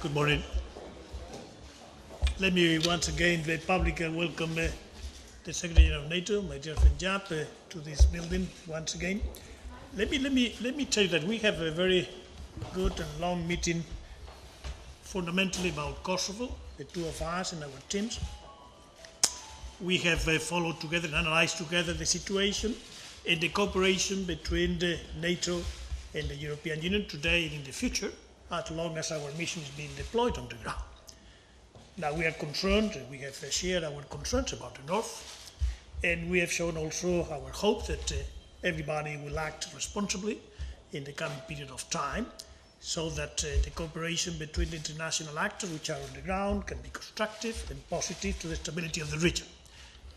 Good morning. Let me once again publicly welcome the Secretary General of NATO, my dear friend Jaap, to this building once again. Let me tell you that we have a very good and long meeting fundamentally about Kosovo, the two of us and our teams. We have followed together and analyzed together the situation and the cooperation between the NATO and the European Union today and in the future, as long as our mission is being deployed on the ground. Now we are concerned, we have shared our concerns about the North, and we have shown also our hope that everybody will act responsibly in the coming period of time, so that the cooperation between the international actors which are on the ground can be constructive and positive to the stability of the region.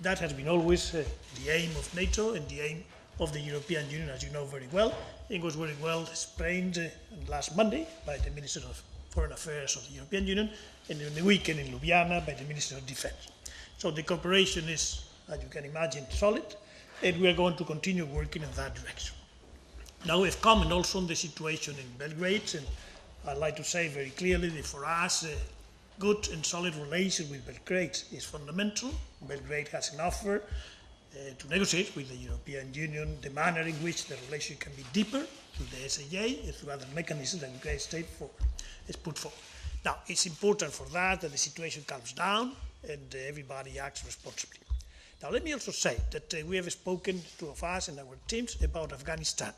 That has been always the aim of NATO and the aim of the European Union, as you know very well. It was very well explained last Monday by the Minister of Foreign Affairs of the European Union, and in the weekend in Ljubljana by the Minister of Defense. So the cooperation is, as you can imagine, solid, and we are going to continue working in that direction. Now we have commented also on the situation in Belgrade, and I'd like to say very clearly that for us, good and solid relation with Belgrade is fundamental. Belgrade has an offer to negotiate with the European Union the manner in which the relation can be deeper through the SAA and through other mechanisms that the Great State has put forward. Now, it's important for that the situation calms down and everybody acts responsibly. Now, let me also say that we have spoken, two of us and our teams, about Afghanistan.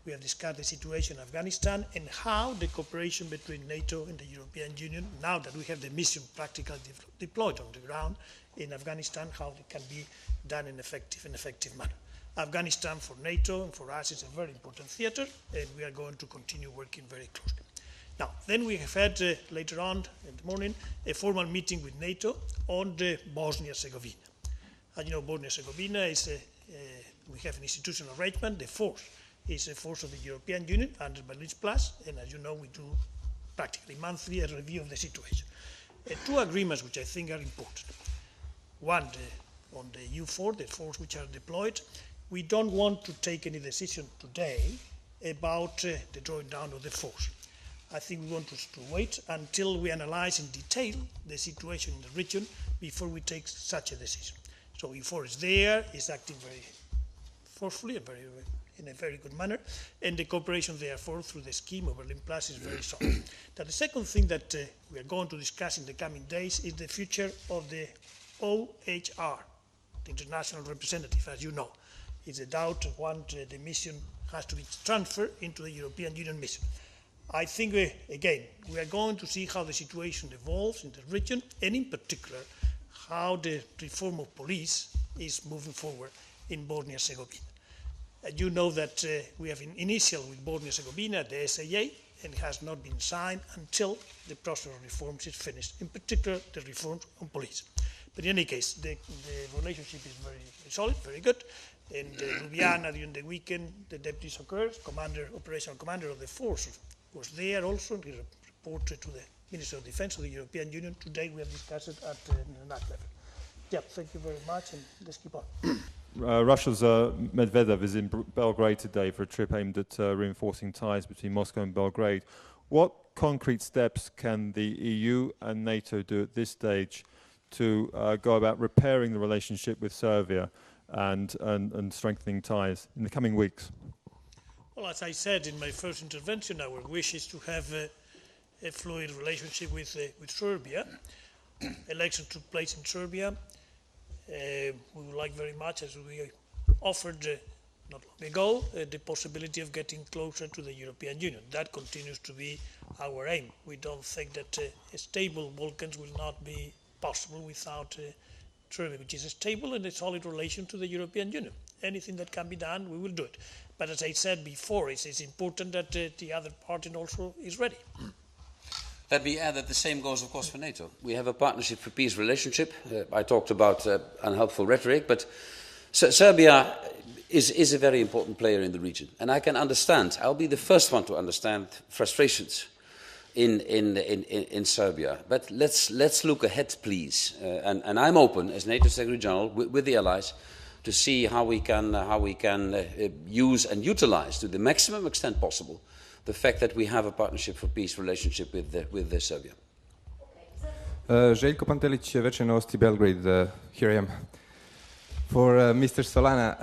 We have discussed the situation in Afghanistan and how the cooperation between NATO and the European Union, now that we have the mission practically deployed on the ground in Afghanistan, how it can be done in an effective manner. Afghanistan for NATO and for us is a very important theater, and we are going to continue working very closely. Now, then we have had later on in the morning a formal meeting with NATO on the Bosnia-Herzegovina. As you know, Bosnia-Herzegovina is we have an institutional arrangement. The force is a force of the European Union under Berlin Plus, and as you know, we do practically monthly a review of the situation. Two agreements which I think are important. One, on the EU4, the force which are deployed, we don't want to take any decision today about the drawing down of the force. I think we want to wait until we analyze in detail the situation in the region before we take such a decision. So EU4 is there, is acting very forcefully and in a very good manner, and the cooperation therefore through the scheme of Berlin Plus is very solid. Now the second thing that we are going to discuss in the coming days is the future of the OHR, the international representative, as you know. It's a doubt once the mission has to be transferred into the European Union mission. I think, again, we are going to see how the situation evolves in the region, and in particular, how the reform of police is moving forward in Bosnia-Herzegovina. You know that we have an initial with Bosnia-Herzegovina, the SAA, and it has not been signed until the process of reforms is finished, in particular the reforms on police. But in any case, the relationship is very solid, very good. In Ljubljana during the weekend, the Deputy Operational Commander of the force was there also, and he reported to the Minister of Defense of the European Union. Today we have discussed it at that level. Yeah, thank you very much, and let's keep on. Russia's Medvedev is in Belgrade today for a trip aimed at reinforcing ties between Moscow and Belgrade. What concrete steps can the EU and NATO do at this stage to go about repairing the relationship with Serbia and strengthening ties in the coming weeks? Well, as I said in my first intervention, our wish is to have a fluid relationship with Serbia. Election took place in Serbia. We would like very much, as we offered not long ago, the possibility of getting closer to the European Union. That continues to be our aim. We don't think that a stable Balkans will not be possible without Serbia, which is a stable and a solid relation to the European Union. Anything that can be done, we will do it. But as I said before, it's important that the other party also is ready. Let me add that the same goes, of course, for NATO. We have a partnership for peace relationship. I talked about unhelpful rhetoric, but Serbia is a very important player in the region. And I can understand, I'll be the first one to understand frustrations in Serbia. But let's look ahead, please. And I'm open, as NATO Secretary General, with the allies, to see how we can use and utilize to the maximum extent possible the fact that we have a partnership for peace relationship with Serbia. Željko Pantelić, Večernje novosti Belgrade. Here I am. For Mr. Solana,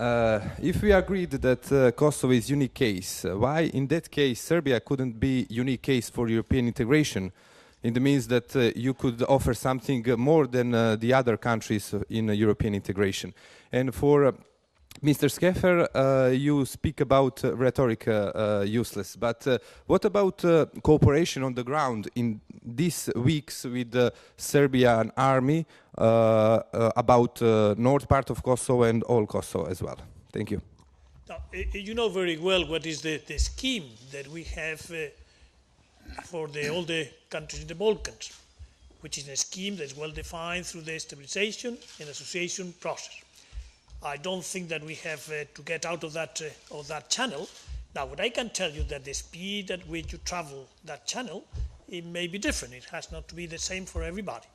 if we agreed that Kosovo is unique case, why in that case Serbia couldn't be unique case for European integration? In the means that you could offer something more than the other countries in European integration. And for Mr. Scheffer, you speak about rhetoric useless, but what about cooperation on the ground in these weeks with the Serbian army about north part of Kosovo and all Kosovo as well? Thank you. Now, you know very well what is the scheme that we have for all the countries in the Balkans, which is a scheme that's well defined through the stabilization and association process. I don't think that we have to get out of that channel. Now, what I can tell you that the speed at which you travel that channel, it may be different. It has not to be the same for everybody.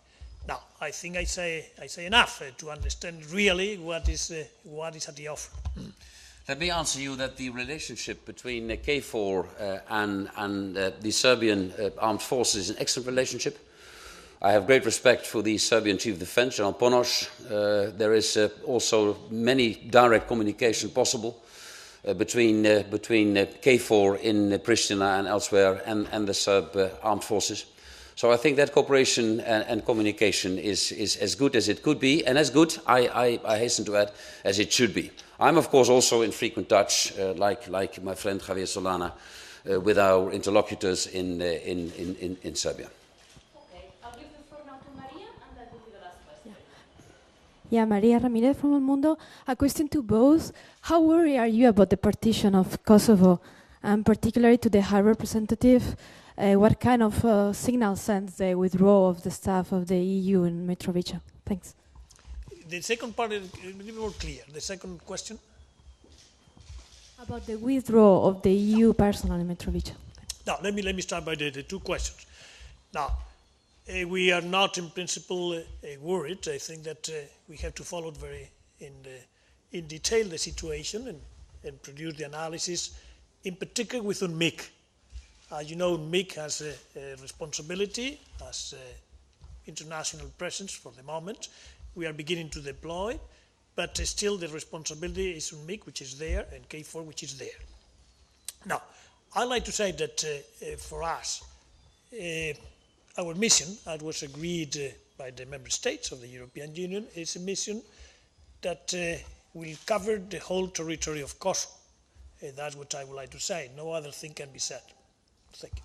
Now, I think I say enough to understand really what is at the offer. Let me answer you that the relationship between KFOR and the Serbian armed forces is an excellent relationship. I have great respect for the Serbian Chief of Defense, General Ponoš. There is also many direct communication possible between KFOR in Pristina and elsewhere and the Serb armed forces. So I think that cooperation and communication is as good as it could be, and as good, I hasten to add, as it should be. I'm of course also in frequent touch, like my friend Javier Solana, with our interlocutors in Serbia. Yeah, Maria Ramirez from El Mundo. A question to both. How worried are you about the partition of Kosovo, and particularly to the High Representative? What kind of signal sends the withdrawal of the staff of the EU in Mitrovica? Thanks. The second part is a little more clear. The second question? About the withdrawal of the EU personnel in Mitrovica. Now, let me start by the two questions. Now, we are not in principle worried. I think that we have to follow very in detail the situation and produce the analysis, in particular with UNMIK. You know, UNMIK has a responsibility as international presence for the moment. We are beginning to deploy, but still the responsibility is UNMIK, which is there, and KFOR, which is there. Now, I'd like to say that for us, our mission, as was agreed by the member states of the European Union, is a mission that will cover the whole territory of Kosovo. That's what I would like to say. No other thing can be said. Thank you.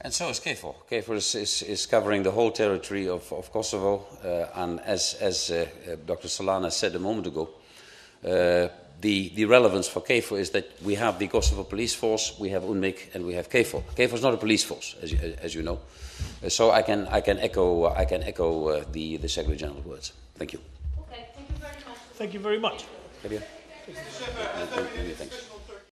And so is KFOR. KFOR is covering the whole territory of Kosovo, and as Dr. Solana said a moment ago, the relevance for KFOR is that we have the Kosovo Police Force, we have UNMIK, and we have KFOR. KFOR is not a police force, as you know. So I can echo the Secretary General's words. Thank you. Okay, thank you very much. Thank you very much. Javier. Thanks.